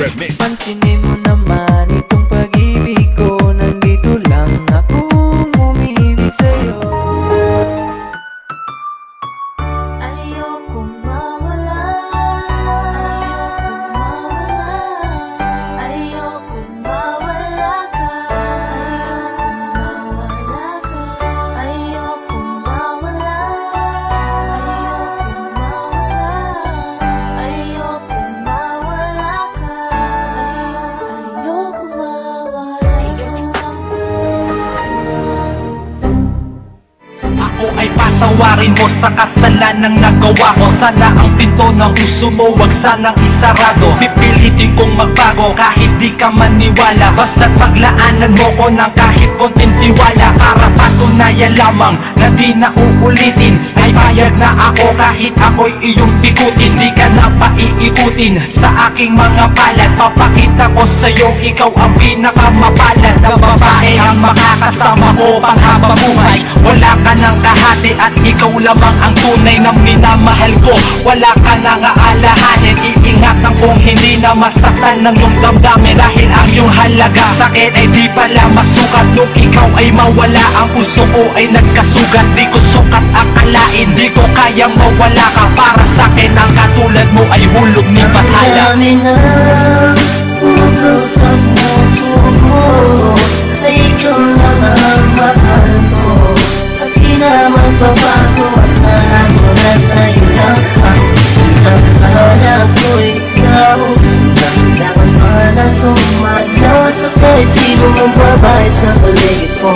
Remix. Pansinin mo naman itong pag-ibig ko, nandito lang akong umibig sa'yo. Ayokong mawala, ayokong mawala, ayokong mawala ka, ayokong mawala, ayokong mawala, ayokong mawala ka, ayokong mawala, Ako ay patawarin mo sa kasalanang nagawa ko. Sana ang pinto ng puso mo wag sanang isarado. Pipilitin kong magbago kahit di ka maniwala. Basta't paglaanan mo ko ng kahit konting tiwala. Para patunayan lamang na di na uulitin. Ay bayad na ako kahit ako'y iyong ikutin. Di ka na paiikutin sa aking mga palad. Papakita ko sa'yo ikaw ang pinakamapalad na babae ang makakasama ko panghabang buhay. Wala ka ng kahati at ikaw lamang ang tunay na minamahal ko. Wala ka nang aalahanin, iingatan kung hindi na masaktan ng iyong damdamin. Dahil ang iyong halaga sakit ay di pala masukat. Nung ikaw ay mawala, ang puso ko ay nagkasugat. Di ko sukat akalain, di ko kayang mawala ka. Para sa'kin ang katulad mo ay hulog ni Bathala. Marami na puso sa puso ko, ay ikaw lang ang mahal ko. At di na magbabago, asahan mo na sa'yo lang ang pinakahanap ko. Ikaw, damdaman pa na tumayo sa kahit sino mong babae sa paligid ko.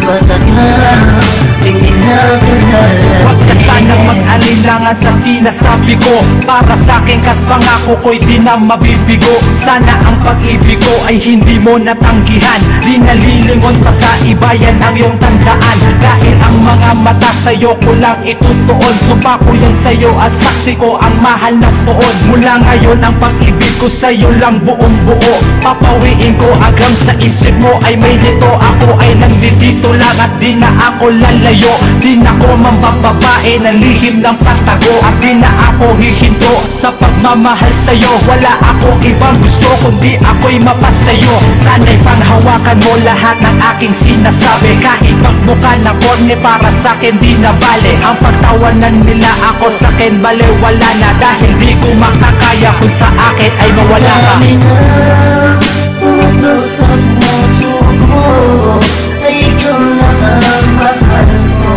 Masakit, tingin na pinala. Huwag ka sanang mag-alinlangan sa sinasabi ko. Para sa'kin kat pangako ko'y di na mabibigo. Sana ang pag-ibig ko ay hindi mo natanggihan. Di nalilingon pa sa iba, yan ang iyong tandaan. Dahil ang mga mata sa'yo ko lang itutuon. Sumpa ko yun sa'yo at saksi ko ang mahal ng tuon. Mula ngayon ang pag-ibig ko sa'yo lang buong buo. Papawiin ko hanggang sa isip mo ay may nito. Ako ay nandito lang at di na ako lalayo. Di na ako mambababae na lihim ng patago. At di na ako hihinto sa pagmamahal sa'yo. Wala akong ibang gusto kundi ako'y mapasayo. Sana'y panghawakan mo lahat ng aking sinasabi. Kahit magmukha na korne para sa'kin di na bale. Ang pagtawanan nila ako sa'kin bale wala na. Dahil di ko makakaya kung sa akin ay mawala ka. Marami na puso sa puso ko, ay ikaw lang ang mahal ko.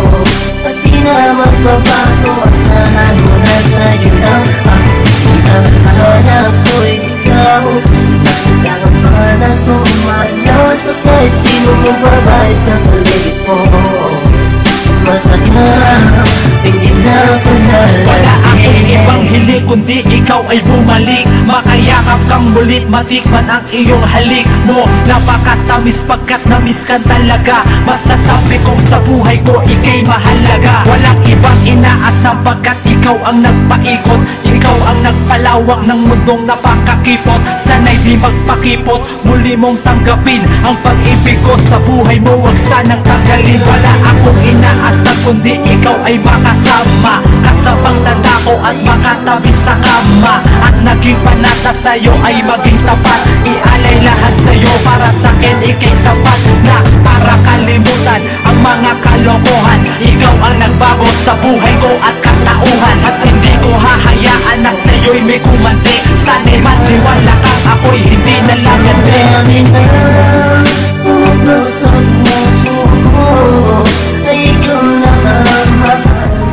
At di na magbabago, asahan mo na sa'yo lang ang pinakahanap ko. Ikaw, damdaman pa na tumayo sa kahit sino mong babae sa paligid ko. Masakit, tingin na pinala. Wala akong ibang hiling kundi ikaw ay bumalik. Makayakap kang mulit, matikman ang iyong halik mo. Napakatamis pagkat namis ka talaga. Masasabi kong sa buhay ko ika'y mahalaga. Walang ibang inaasam pagkat ikaw ang nagpaikot. Ikaw ang nagpalawak ng mundong napakakipot. Sana'y di magpakipot, muli mong tanggapin ang pag-ibig ko sa buhay mo. Huwag sanang tagalin. Wala akong inaasam kundi ikaw ay makasama. Kasabang tanda ko at makatabi sa kama. At naging panata sa'yo ay maging tapat. Ialay lahat sa'yo para sa'kin ika'y sapat. Na para kalimutan ang mga kalokohan. Ikaw ang nagbago sa buhay ko at katauhan. At hindi ko hahayaan na sa'yo'y may kumanti. Sana'y maniwala kang ako'y hindi nalalandi. Marami na puso sa puso ko, ay ikaw lang ang mahal ko.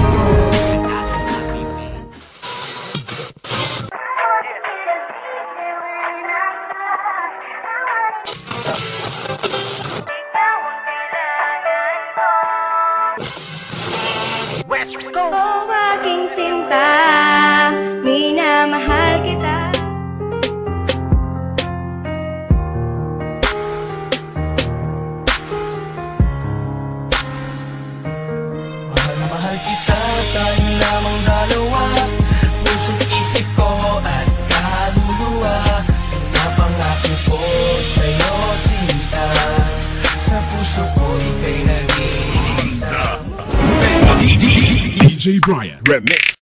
oh aking sinta, minamahal kita. Mahal na mahal kita, tayo lamang dalawa. Puso't isip ko at kaluluwa. Pinapangako ko sa'yo, sinta. Sa puso ko ika'y nag-iisa. DJ Brian Remix.